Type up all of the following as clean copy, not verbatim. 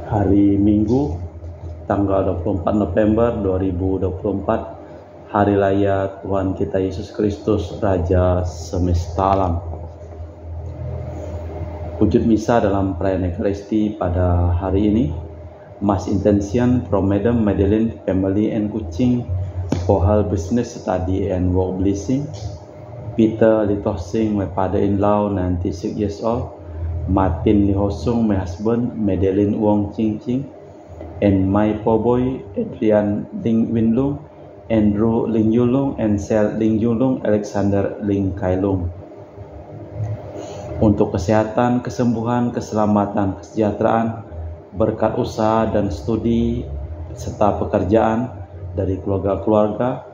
Hari Minggu, tanggal 24 November 2024, Hari Raya Tuhan kita Yesus Kristus, Raja Semesta Alam. Wujud misa dalam perayaan Ekaristi pada hari ini, Mass Intention from Madam Madeline Family and Kuching for her business study and work blessing. Peter Litosing, my father-in-law, 96 years old. Martin Lihosung, my husband, Madeline Wong Ching Ching, and my poor boy, Adrian Ling Winlung, Andrew Ling Yulung, and Sel Ling Yulung, Alexander Ling Kailung. Untuk kesehatan, kesembuhan, keselamatan, kesejahteraan, berkat usaha dan studi, serta pekerjaan dari keluarga-keluarga,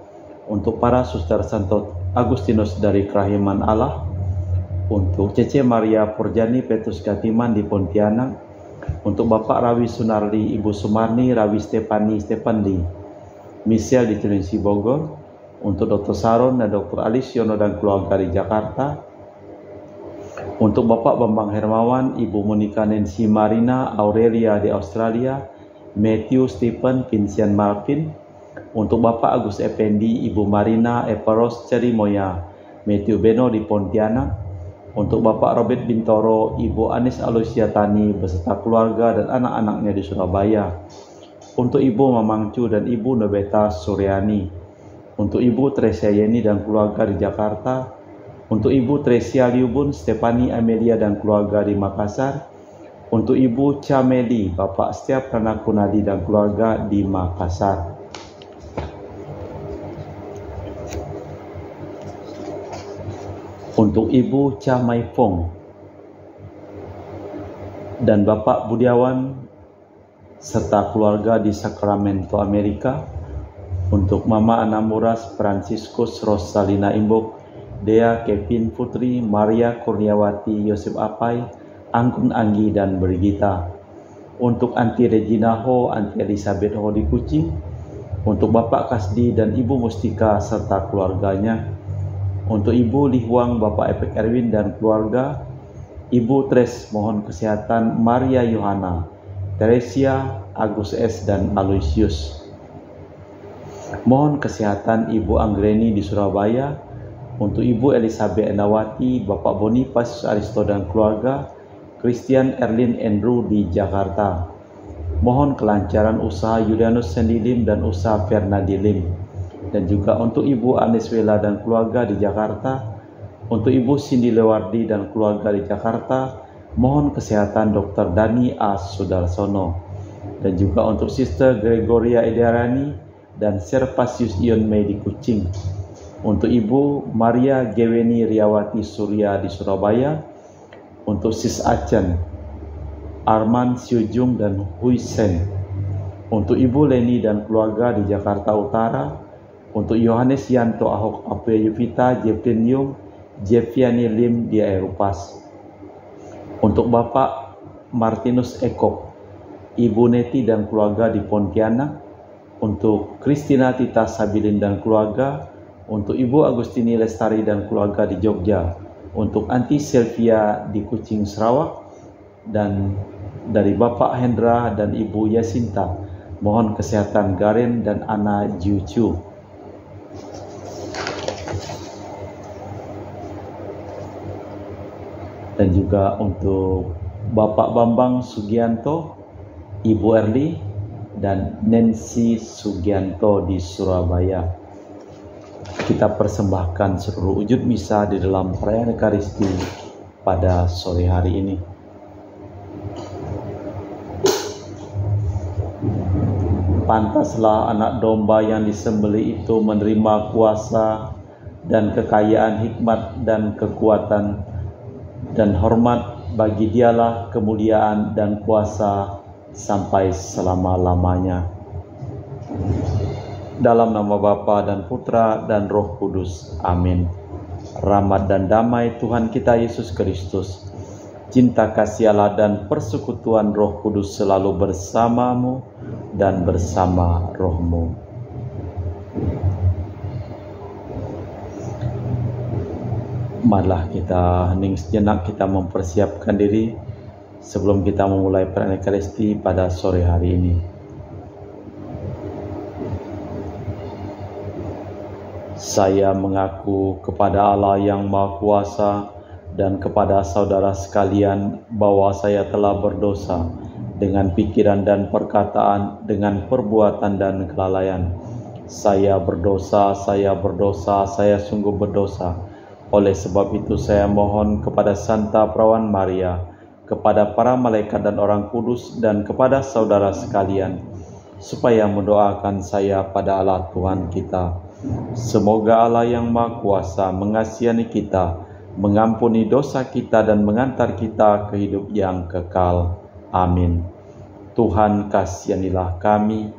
untuk para suster Santo Agustinus dari Kerahiman Allah, untuk Cece Maria Porjani Petrus Katiman di Pontianak, untuk Bapak Rawi Sunarli, Ibu Sumarni, Rawi Stefani Stefanli, Michelle di Cilengsi Bogor, untuk Dr. Saron dan Dr. Alisiono dan keluarga di Jakarta, untuk Bapak Bambang Hermawan, Ibu Monica Nancy Marina Aurelia di Australia, Matthew Stephen Vincent Marvin, untuk Bapak Agus Effendi, Ibu Marina Eparos Cerimoya, Matthew Beno di Pontianak, untuk Bapak Robert Bintoro, Ibu Anis Aloysia Tani beserta keluarga dan anak-anaknya di Surabaya, untuk Ibu Mamang Cu dan Ibu Nobeta Suryani, untuk Ibu Tresia Yeni dan keluarga di Jakarta, untuk Ibu Tresia Liubun, Stefani Amelia dan keluarga di Makassar, untuk Ibu Cameli, Bapak Setiap Rana Kunadi dan keluarga di Makassar. Untuk Ibu Cha Mai Fong dan Bapak Budiawan serta keluarga di Sacramento, Amerika, untuk Mama Anamuras Franciscus Rosalina Imbok, Dea Kevin Putri, Maria Kurniawati, Yosef Apai, Anggun Anggi dan Brigita, untuk Anti Regina Ho, Anti Elizabeth Ho di Kuching, untuk Bapak Kasdi dan Ibu Mustika serta keluarganya, untuk Ibu Lihuang, Bapak Epek Erwin dan keluarga, Ibu Tres mohon kesehatan, Maria Yohana, Teresia, Agus S dan Aloysius. Mohon kesehatan Ibu Anggreni di Surabaya, untuk Ibu Elizabeth Endawati, Bapak Boniface Aristo dan keluarga, Christian Erlin Andrew di Jakarta. Mohon kelancaran usaha Yulianus Sendilim dan usaha Fernandi Lim. Dan juga untuk Ibu Aniswela dan keluarga di Jakarta, untuk Ibu Cindy Lewardi dan keluarga di Jakarta, mohon kesehatan Dr. Dani A. Sudarsono. Dan juga untuk Sister Gregoria Ediarani dan Servasius Ion Mei di Kuching, untuk Ibu Maria Geweni Riawati Surya di Surabaya, untuk Sis Acen, Arman Siujung dan Hui Sen, untuk Ibu Leni dan keluarga di Jakarta Utara, untuk Yohanes Yanto Ahok Apia Yuvita, Jeffrey Yung, Jeffiani Lim di Aeropas, untuk Bapak Martinus Eko, Ibu Neti dan keluarga di Pontianak, untuk Christina Tita Sabilin dan keluarga, untuk Ibu Agustini Lestari dan keluarga di Jogja, untuk Anti Sylvia di Kuching Sarawak, dan dari Bapak Hendra dan Ibu Yasinta, mohon kesehatan Garen dan Ana Jiucu. Dan juga untuk Bapak Bambang Sugianto, Ibu Erli, dan Nancy Sugianto di Surabaya. Kita persembahkan seluruh wujud misa di dalam perayaan Ekaristi pada sore hari ini. Pantaslah anak domba yang disembelih itu menerima kuasa dan kekayaan, hikmat dan kekuatan dan hormat, bagi Dialah kemuliaan dan kuasa sampai selama-lamanya. Dalam nama Bapa dan Putra dan Roh Kudus. Amin. Rahmat dan damai Tuhan kita Yesus Kristus, cinta kasih Allah dan persekutuan Roh Kudus selalu bersamamu dan bersama rohmu. Marilah kita hening sejenak, kita mempersiapkan diri sebelum kita memulai perayaan Ekaristi pada sore hari ini. Saya mengaku kepada Allah yang Maha Kuasa dan kepada saudara sekalian bahwa saya telah berdosa dengan pikiran dan perkataan, dengan perbuatan dan kelalaian. Saya berdosa, saya sungguh berdosa. Oleh sebab itu saya mohon kepada Santa Perawan Maria, kepada para malaikat dan orang kudus, dan kepada saudara sekalian, supaya mendoakan saya pada Allah Tuhan kita. Semoga Allah yang Maha Kuasa mengasihani kita, mengampuni dosa kita, dan mengantar kita ke hidup yang kekal. Amin. Tuhan kasihanilah kami,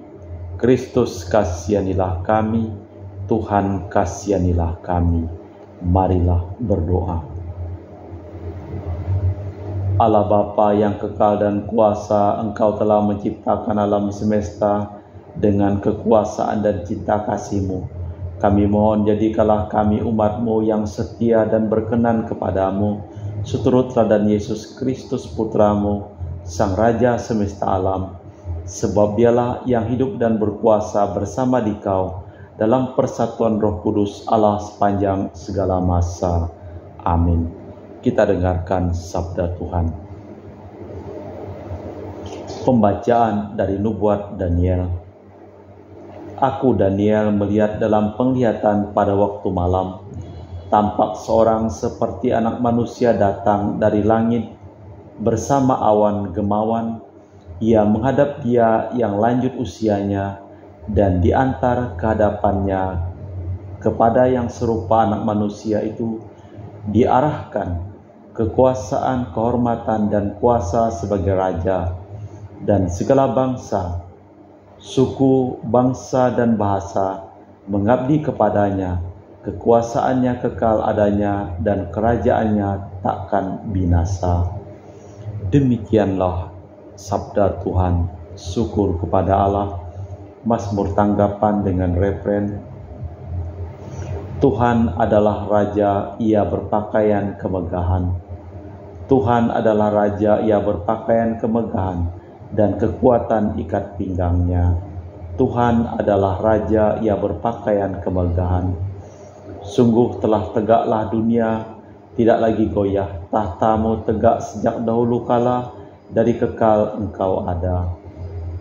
Kristus kasihanilah kami, Tuhan kasihanilah kami. Marilah berdoa. Allah Bapa yang kekal dan kuasa, Engkau telah menciptakan alam semesta dengan kekuasaan dan cinta kasih-Mu. Kami mohon jadikanlah kami umat-Mu yang setia dan berkenan kepadamu, seturut teladan Yesus Kristus Putra-Mu, Sang Raja semesta alam, sebab Dialah yang hidup dan berkuasa bersama Dikau dalam persatuan Roh Kudus Allah sepanjang segala masa. Amin. Kita dengarkan sabda Tuhan. Pembacaan dari Nubuat Daniel. Aku Daniel melihat dalam penglihatan pada waktu malam, tampak seorang seperti anak manusia datang dari langit bersama awan gemawan. Ia menghadap Dia yang lanjut usianya, dan diantar ke hadapannya kepada yang serupa anak manusia itu diarahkan kekuasaan, kehormatan, dan kuasa sebagai raja, dan segala bangsa, suku, bangsa, dan bahasa mengabdi kepadanya. Kekuasaannya kekal adanya, dan kerajaannya takkan binasa. Demikianlah sabda Tuhan. Syukur kepada Allah. Mazmur tanggapan dengan refren: Tuhan adalah Raja, Ia berpakaian kemegahan. Tuhan adalah Raja, Ia berpakaian kemegahan, dan kekuatan ikat pinggangnya. Tuhan adalah Raja, Ia berpakaian kemegahan. Sungguh telah tegaklah dunia, tidak lagi goyah. Tahta-Mu tegak sejak dahulu kala, dari kekal Engkau ada.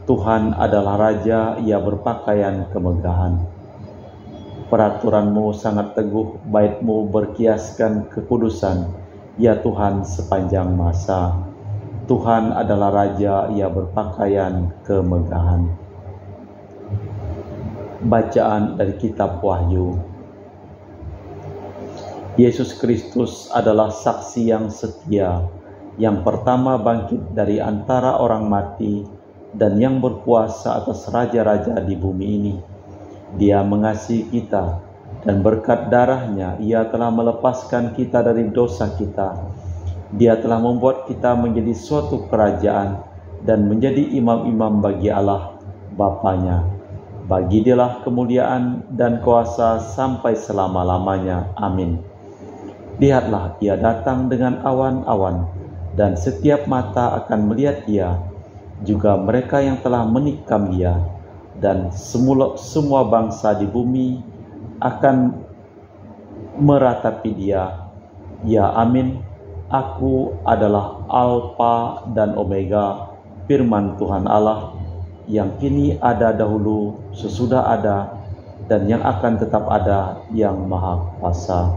Tuhan adalah Raja, Ia berpakaian kemegahan. Peraturan-Mu sangat teguh, bait-Mu berkiaskan kekudusan. Ya Tuhan sepanjang masa. Tuhan adalah Raja, Ia berpakaian kemegahan. Bacaan dari Kitab Wahyu. Yesus Kristus adalah saksi yang setia, yang pertama bangkit dari antara orang mati, dan yang berkuasa atas raja-raja di bumi ini. Dia mengasihi kita, dan berkat darah-Nya Ia telah melepaskan kita dari dosa kita. Dia telah membuat kita menjadi suatu kerajaan dan menjadi imam-imam bagi Allah Bapa-Nya. Bagi Dialah kemuliaan dan kuasa sampai selama-lamanya. Amin. Lihatlah, Ia datang dengan awan-awan, dan setiap mata akan melihat Dia, juga mereka yang telah menikam Dia, dan semua bangsa di bumi akan meratapi Dia. Ya, amin. Aku adalah Alfa dan Omega, firman Tuhan Allah, yang kini ada, dahulu, sesudah ada, dan yang akan tetap ada, yang Maha Kuasa.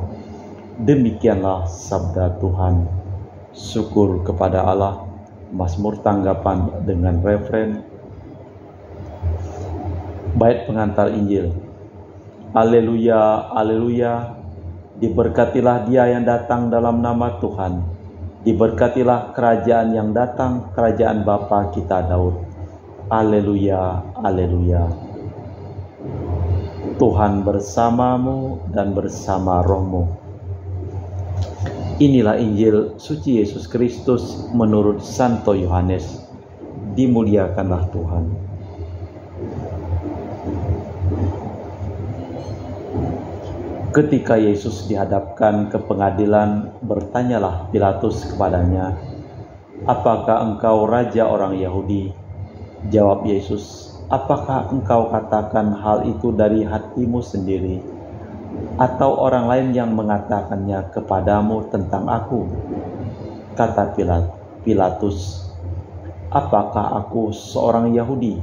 Demikianlah sabda Tuhan. Syukur kepada Allah. Mazmur tanggapan dengan refren. Bait pengantar Injil. Haleluya, haleluya. Diberkatilah Dia yang datang dalam nama Tuhan. Diberkatilah kerajaan yang datang, kerajaan Bapa kita Daud. Haleluya, haleluya. Tuhan bersamamu dan bersama rohmu. Inilah Injil suci Yesus Kristus menurut Santo Yohanes. Dimuliakanlah Tuhan. Ketika Yesus dihadapkan ke pengadilan, bertanyalah Pilatus kepadanya, apakah engkau raja orang Yahudi? Jawab Yesus, apakah engkau katakan hal itu dari hatimu sendiri, atau orang lain yang mengatakannya kepadamu tentang aku? Kata Pilatus, apakah aku seorang Yahudi?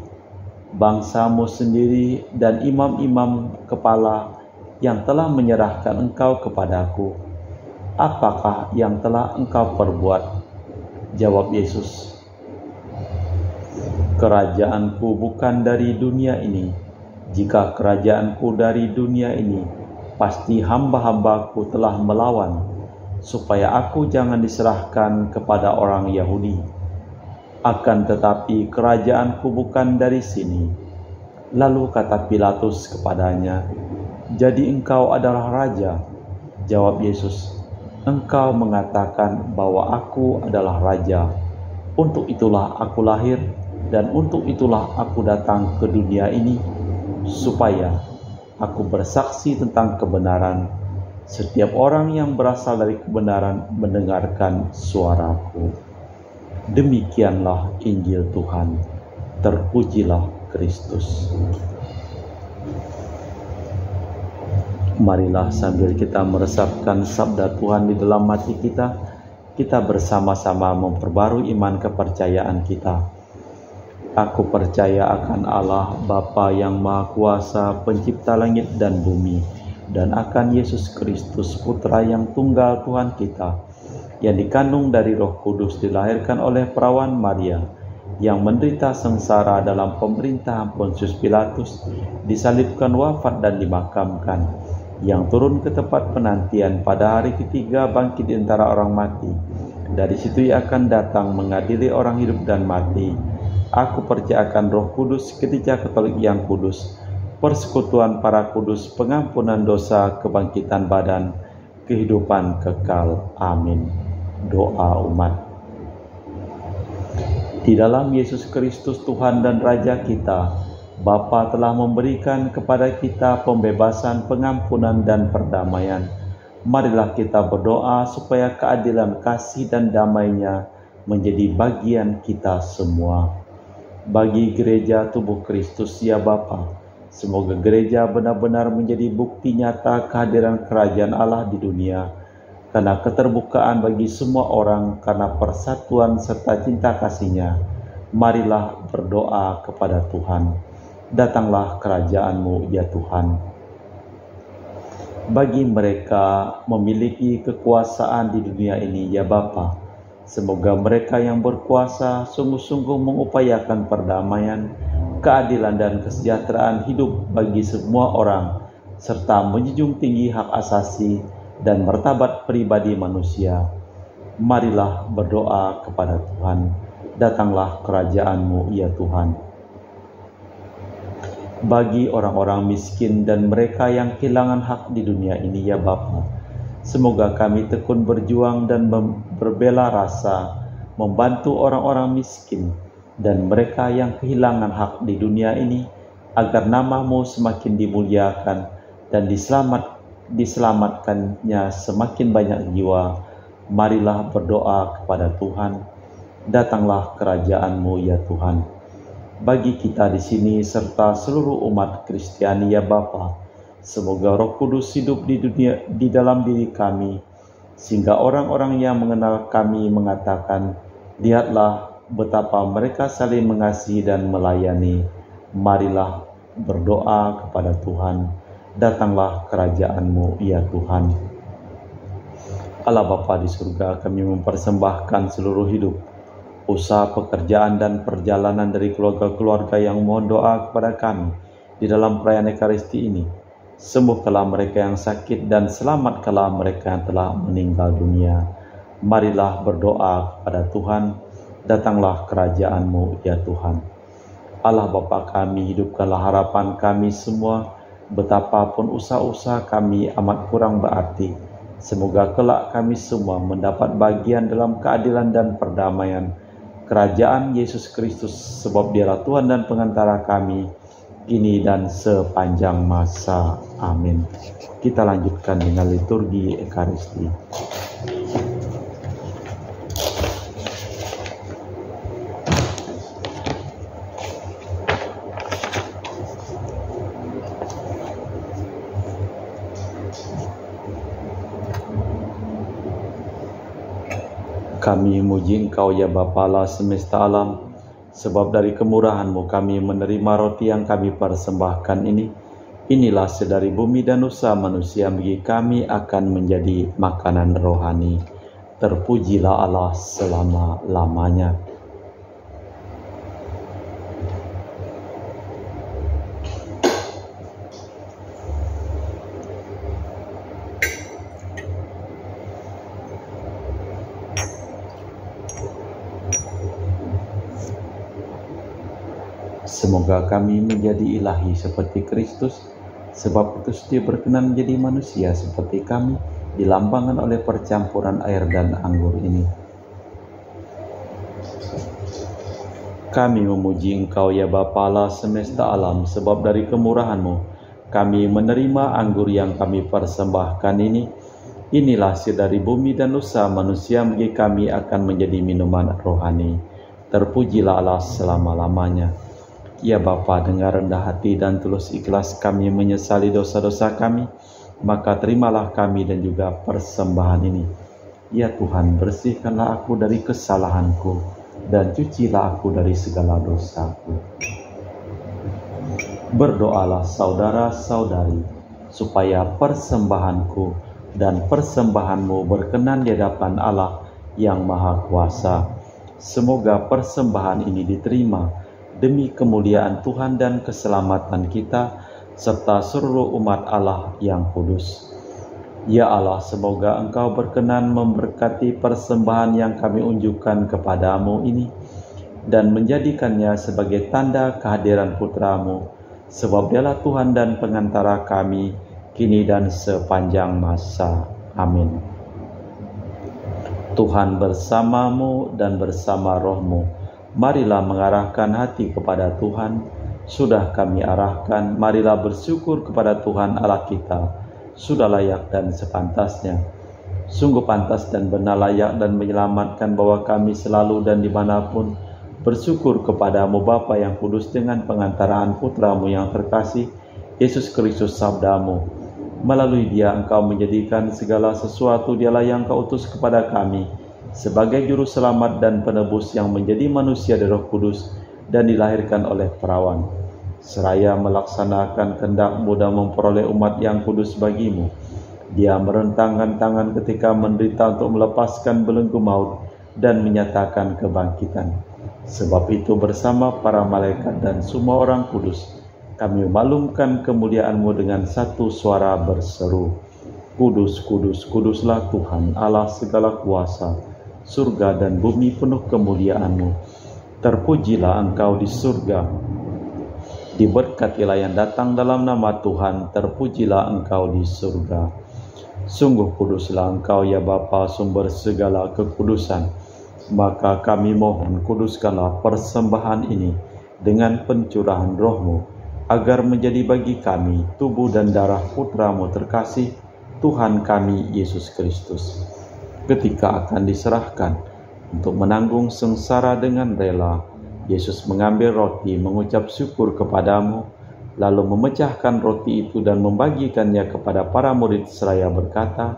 Bangsamu sendiri dan imam-imam kepala yang telah menyerahkan engkau kepadaku. Apakah yang telah engkau perbuat? Jawab Yesus, kerajaanku bukan dari dunia ini. Jika kerajaanku dari dunia ini, pasti hamba-hambaku telah melawan, supaya aku jangan diserahkan kepada orang Yahudi. Akan tetapi kerajaanku bukan dari sini. Lalu kata Pilatus kepadanya, jadi engkau adalah raja? Jawab Yesus, engkau mengatakan bahwa aku adalah raja. Untuk itulah aku lahir, dan untuk itulah aku datang ke dunia ini, supaya aku bersaksi tentang kebenaran. Setiap orang yang berasal dari kebenaran mendengarkan suaraku. Demikianlah Injil Tuhan. Terpujilah Kristus. Marilah sambil kita meresapkan sabda Tuhan di dalam hati kita, kita bersama-sama memperbarui iman kepercayaan kita. Aku percaya akan Allah, Bapa yang Maha Kuasa, pencipta langit dan bumi, dan akan Yesus Kristus, Putra yang tunggal Tuhan kita, yang dikandung dari Roh Kudus, dilahirkan oleh perawan Maria, yang menderita sengsara dalam pemerintahan Pontius Pilatus, disalibkan, wafat dan dimakamkan, yang turun ke tempat penantian, pada hari ketiga bangkit di antara orang mati. Dari situ ia akan datang mengadili orang hidup dan mati. Aku percaya akan Roh Kudus, Gereja Katolik yang kudus, persekutuan para kudus, pengampunan dosa, kebangkitan badan, kehidupan kekal. Amin. Doa umat. Di dalam Yesus Kristus Tuhan dan Raja kita, Bapa telah memberikan kepada kita pembebasan, pengampunan, dan perdamaian. Marilah kita berdoa supaya keadilan, kasih, dan damai-Nya menjadi bagian kita semua. Bagi gereja tubuh Kristus, ya Bapa, semoga gereja benar-benar menjadi bukti nyata kehadiran kerajaan Allah di dunia, karena keterbukaan bagi semua orang, karena persatuan serta cinta kasih-Nya. Marilah berdoa kepada Tuhan. Datanglah kerajaan-Mu, ya Tuhan. Bagi mereka memiliki kekuasaan di dunia ini, ya Bapa, semoga mereka yang berkuasa sungguh-sungguh mengupayakan perdamaian, keadilan, dan kesejahteraan hidup bagi semua orang, serta menjunjung tinggi hak asasi dan martabat pribadi manusia. Marilah berdoa kepada Tuhan. Datanglah kerajaan-Mu, ya Tuhan. Bagi orang-orang miskin dan mereka yang kehilangan hak di dunia ini, ya Bapa, semoga kami tekun berjuang dan berbela rasa membantu orang-orang miskin dan mereka yang kehilangan hak di dunia ini, agar nama-Mu semakin dimuliakan dan diselamatkannya semakin banyak jiwa. Marilah berdoa kepada Tuhan. Datanglah kerajaan-Mu, ya Tuhan. Bagi kita di sini serta seluruh umat Kristiani, ya Bapa, semoga Roh Kudus hidup di dalam diri kami, sehingga orang-orang yang mengenal kami mengatakan, lihatlah betapa mereka saling mengasihi dan melayani. Marilah berdoa kepada Tuhan. Datanglah kerajaan-Mu, ya Tuhan. Allah Bapa di surga, kami mempersembahkan seluruh hidup, usaha, pekerjaan, dan perjalanan dari keluarga-keluarga yang mohon doa kepada kami di dalam perayaan Ekaristi ini. Sembuhkanlah mereka yang sakit dan selamatkanlah mereka yang telah meninggal dunia. Marilah berdoa kepada Tuhan. Datanglah kerajaan-Mu, ya Tuhan. Allah Bapa kami, hidupkanlah harapan kami semua. Betapapun usaha-usaha kami amat kurang berarti, semoga kelak kami semua mendapat bagian dalam keadilan dan perdamaian kerajaan Yesus Kristus, sebab Dialah Tuhan dan pengantara kami, kini dan sepanjang masa. Amin. Kita lanjutkan dengan liturgi Ekaristi. Kami muji Engkau ya Bapa Allah semesta alam, sebab dari kemurahan-Mu kami menerima roti yang kami persembahkan ini. Inilah sedari bumi dan usaha manusia bagi kami akan menjadi makanan rohani. Terpujilah Allah selama-lamanya. Semoga kami menjadi ilahi seperti Kristus, sebab itu Dia berkenan menjadi manusia seperti kami, dilambangkan oleh percampuran air dan anggur ini. Kami memuji Engkau ya Bapa Allah semesta alam, sebab dari kemurahan-Mu kami menerima anggur yang kami persembahkan ini. Inilah dari bumi dan usaha manusia bagi kami akan menjadi minuman rohani. Terpujilah Allah selama-lamanya. Ya Bapa, dengan rendah hati dan tulus ikhlas kami menyesali dosa-dosa kami, maka terimalah kami dan juga persembahan ini. Ya Tuhan, bersihkanlah aku dari kesalahanku, dan cucilah aku dari segala dosaku. Berdoalah saudara-saudari, supaya persembahanku dan persembahanmu berkenan di hadapan Allah yang Maha Kuasa. Semoga persembahan ini diterima demi kemuliaan Tuhan dan keselamatan kita, serta seluruh umat Allah yang kudus. Ya Allah, semoga Engkau berkenan memberkati persembahan yang kami unjukkan kepadamu ini, dan menjadikannya sebagai tanda kehadiran Putra-Mu, sebab Dialah Tuhan dan pengantara kami, kini dan sepanjang masa. Amin. Tuhan bersamamu dan bersama rohmu. Marilah mengarahkan hati kepada Tuhan. Sudah kami arahkan, marilah bersyukur kepada Tuhan Allah kita. Sudah layak dan sepantasnya. Sungguh pantas dan benar, layak dan menyelamatkan bahwa kami selalu dan dimanapun bersyukur kepadamu Bapa yang kudus, dengan pengantaraan Putra-Mu yang terkasih, Yesus Kristus Sabda-Mu. Melalui Dia Engkau menjadikan segala sesuatu. Dialah yang Kau utus kepada kami sebagai juru selamat dan penebus yang menjadi manusia dari Roh Kudus dan dilahirkan oleh perawan, seraya melaksanakan kehendak-Mu dan memperoleh umat yang kudus bagimu. Dia merentangkan tangan ketika menderita untuk melepaskan belenggu maut dan menyatakan kebangkitan. Sebab itu bersama para malaikat dan semua orang kudus, kami memaklumkan kemuliaan-Mu dengan satu suara berseru, Kudus, kudus, kuduslah Tuhan Allah segala kuasa. Surga dan bumi penuh kemuliaan-Mu. Terpujilah Engkau di surga. Diberkatilah yang datang dalam nama Tuhan. Terpujilah Engkau di surga. Sungguh kuduslah Engkau ya Bapa, sumber segala kekudusan. Maka kami mohon, kuduskanlah persembahan ini dengan pencurahan Roh-Mu, agar menjadi bagi kami tubuh dan darah Putra-Mu terkasih, Tuhan kami Yesus Kristus. Ketika akan diserahkan untuk menanggung sengsara dengan rela, Yesus mengambil roti, mengucap syukur kepadamu, lalu memecahkan roti itu dan membagikannya kepada para murid seraya berkata,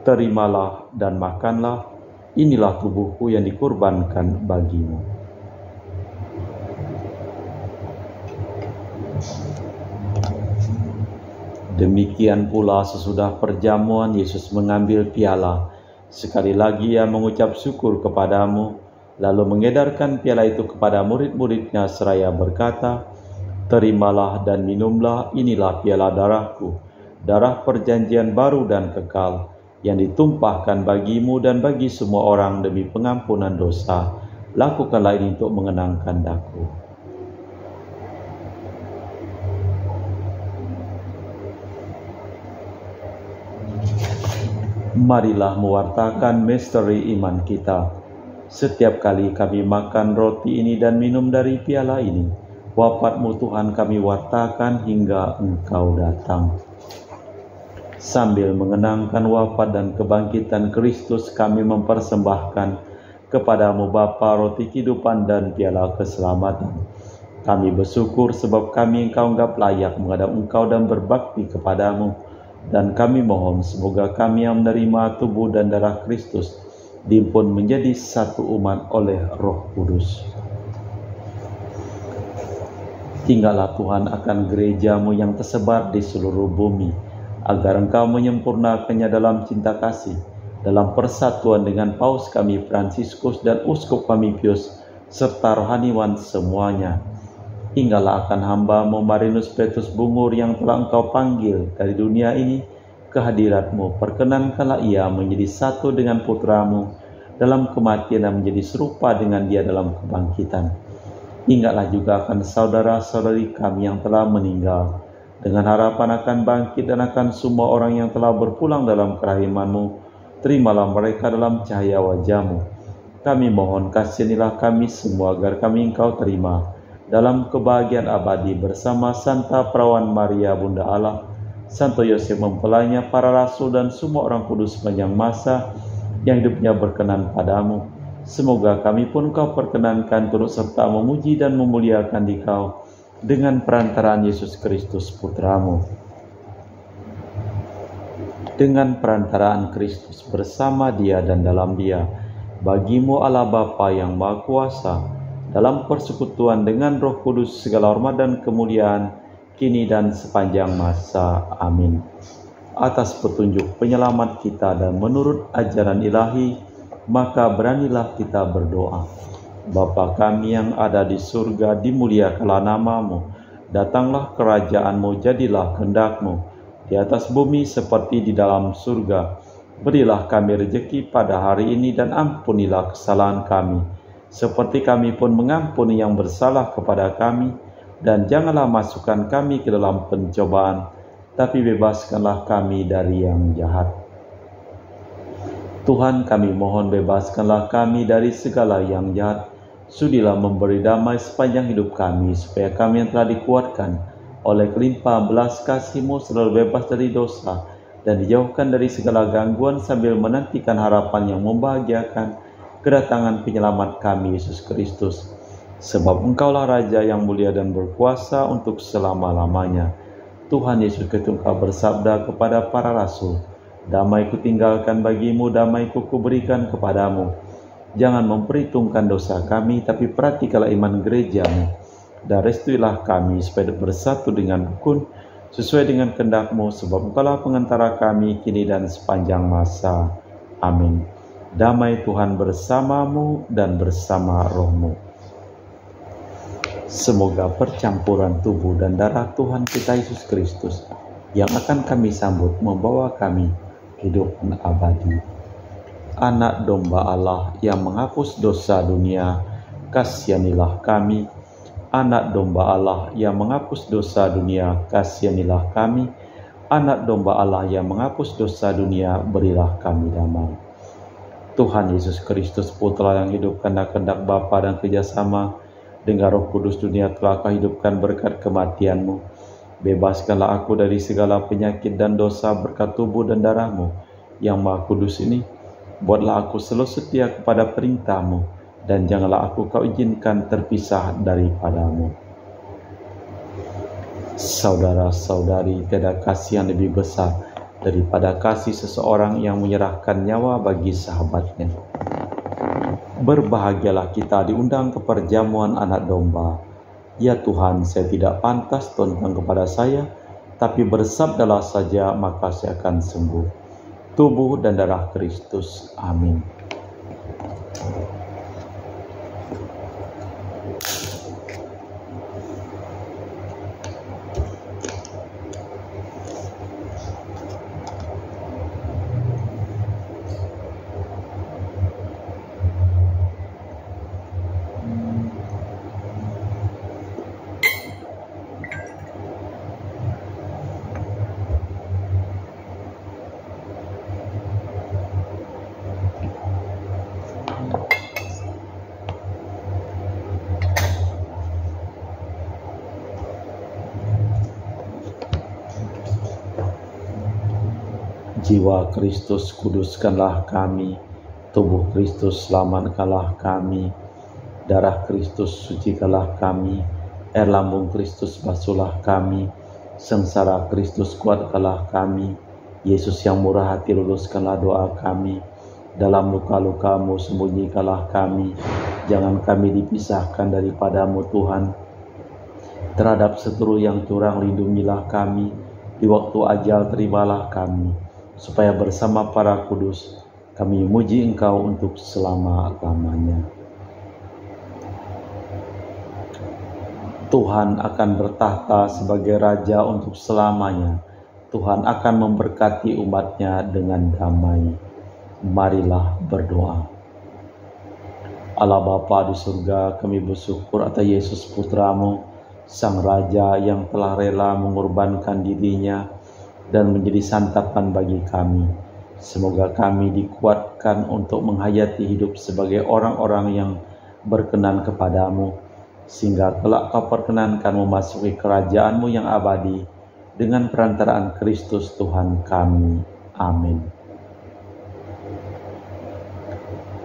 Terimalah dan makanlah, inilah tubuhku yang dikurbankan bagimu. Demikian pula sesudah perjamuan, Yesus mengambil piala. Sekali lagi Ia mengucap syukur kepadamu, lalu mengedarkan piala itu kepada murid-murid-Nya seraya berkata, Terimalah dan minumlah, inilah piala darahku, darah perjanjian baru dan kekal, yang ditumpahkan bagimu dan bagi semua orang demi pengampunan dosa. Lakukanlah ini untuk mengenangkan Aku. Marilah mewartakan misteri iman kita. Setiap kali kami makan roti ini dan minum dari piala ini, wafat-Mu Tuhan kami wartakan hingga Engkau datang. Sambil mengenangkan wafat dan kebangkitan Kristus, kami mempersembahkan kepadamu Bapa roti kehidupan dan piala keselamatan. Kami bersyukur sebab kami Engkau anggap layak menghadap Engkau dan berbakti kepadamu. Dan kami mohon semoga kami yang menerima tubuh dan darah Kristus diimpun menjadi satu umat oleh Roh Kudus. Tinggallah Tuhan akan gereja-Mu yang tersebar di seluruh bumi, agar Engkau menyempurnakannya dalam cinta kasih, dalam persatuan dengan Paus kami Fransiskus dan Uskup kami Pius, serta rohaniwan semuanya. Tinggallah akan hamba-Mu Marinus Petrus Bungur yang telah Engkau panggil dari dunia ini ke hadirat-Mu. Perkenankanlah ia menjadi satu dengan putra-Mu dalam kematian dan menjadi serupa dengan dia dalam kebangkitan. Ingatlah juga akan saudara-saudari kami yang telah meninggal, dengan harapan akan bangkit dan akan semua orang yang telah berpulang dalam kerahiman-Mu. Terimalah mereka dalam cahaya wajah-Mu. Kami mohon kasihanilah kami semua agar kami Engkau terima dalam kebahagiaan abadi bersama Santa Perawan Maria Bunda Allah, Santo Yosef mempelainya, para rasul dan semua orang kudus sepanjang masa yang hidupnya berkenan padamu. Semoga kami pun Kau perkenankan turut serta memuji dan memuliakan Dikau dengan perantaraan Yesus Kristus Putra-Mu. Dengan perantaraan Kristus bersama Dia dan dalam Dia, bagi-Mu Allah Bapa yang Maha Kuasa, dalam persekutuan dengan Roh Kudus segala hormat dan kemuliaan kini dan sepanjang masa. Amin. Atas petunjuk penyelamat kita dan menurut ajaran ilahi, maka beranilah kita berdoa. Bapa kami yang ada di surga, dimuliakanlah nama-Mu. Datanglah kerajaan-Mu, jadilah kehendak-Mu di atas bumi seperti di dalam surga. Berilah kami rejeki pada hari ini dan ampunilah kesalahan kami, seperti kami pun mengampuni yang bersalah kepada kami. Dan janganlah masukkan kami ke dalam pencobaan, tapi bebaskanlah kami dari yang jahat. Tuhan, kami mohon bebaskanlah kami dari segala yang jahat. Sudilah memberi damai sepanjang hidup kami, supaya kami yang telah dikuatkan oleh kelimpahan belas kasih-Mu selalu bebas dari dosa dan dijauhkan dari segala gangguan, sambil menantikan harapan yang membahagiakan kedatangan penyelamat kami, Yesus Kristus. Sebab Engkaulah Raja yang mulia dan berkuasa untuk selama-lamanya. Tuhan Yesus Kristus, Engkau bersabda kepada para rasul, "Damai kutinggalkan bagimu, damai kuberikan kepadamu. Jangan memperhitungkan dosa kami, tapi perhatikanlah iman gereja-Mu. Dan restuilah kami supaya bersatu dengan rukun, sesuai dengan kehendak-Mu, sebab Engkaulah pengantara kami kini dan sepanjang masa. Amin." Damai Tuhan bersamamu dan bersama rohmu. Semoga percampuran tubuh dan darah Tuhan kita Yesus Kristus yang akan kami sambut membawa kami hidup abadi. Anak domba Allah yang menghapus dosa dunia, kasihanilah kami. Anak domba Allah yang menghapus dosa dunia, kasihanilah kami. Anak domba Allah yang menghapus dosa dunia, berilah kami damai. Tuhan Yesus Kristus, Putra yang hidup karena kehendak Bapa dan kerjasama dengan Roh Kudus, dunia telah Kau hidupkan berkat kematian-Mu. Bebaskanlah aku dari segala penyakit dan dosa berkat tubuh dan darah-Mu yang Maha Kudus ini. Buatlah aku selalu setia kepada perintah-Mu, dan janganlah aku Kau izinkan terpisah daripada-Mu. Saudara-saudari, tiada kasih yang lebih besar daripada kasih seseorang yang menyerahkan nyawa bagi sahabatnya. Berbahagialah kita diundang ke perjamuan anak domba. Ya Tuhan, saya tidak pantas tuntang kepada saya, tapi bersabdalah saja, maka saya akan sembuh. Tubuh dan darah Kristus. Amin. Jiwa Kristus, kuduskanlah kami. Tubuh Kristus, selamatkanlah kami. Darah Kristus, sucikanlah kami. Air lambung Kristus, basuhlah kami. Sengsara Kristus, kuatkanlah kami. Yesus yang murah hati, luluskanlah doa kami. Dalam luka-luka-Mu sembunyikanlah kami, jangan kami dipisahkan daripadamu Tuhan. Terhadap seteru yang curang lindungilah kami, di waktu ajal terimalah kami, supaya bersama para kudus kami muji Engkau untuk selama-lamanya. Tuhan akan bertahta sebagai Raja untuk selamanya. Tuhan akan memberkati umat-Nya dengan damai. Marilah berdoa. Allah Bapa di surga, kami bersyukur atas Yesus Putra-Mu, Sang Raja yang telah rela mengorbankan dirinya dan menjadi santapan bagi kami. Semoga kami dikuatkan untuk menghayati hidup sebagai orang-orang yang berkenan kepadamu, sehingga kelak Kau perkenankan memasuki kerajaan-Mu yang abadi dengan perantaraan Kristus Tuhan kami. Amin.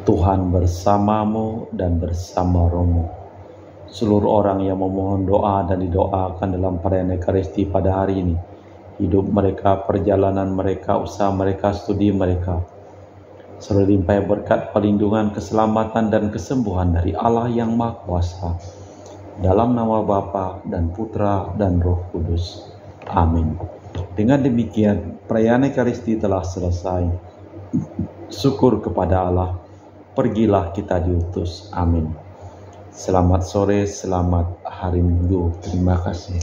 Tuhan bersamamu dan bersama rohmu. Seluruh orang yang memohon doa dan didoakan dalam perayaan Ekaristi pada hari ini, hidup mereka, perjalanan mereka, usaha mereka, studi mereka, selalu dilimpahi berkat perlindungan, keselamatan, dan kesembuhan dari Allah yang Maha Kuasa. Dalam nama Bapa dan Putra dan Roh Kudus. Amin. Dengan demikian, perayaan Ekaristi telah selesai. Syukur kepada Allah. Pergilah kita diutus. Amin. Selamat sore, selamat hari Minggu. Terima kasih.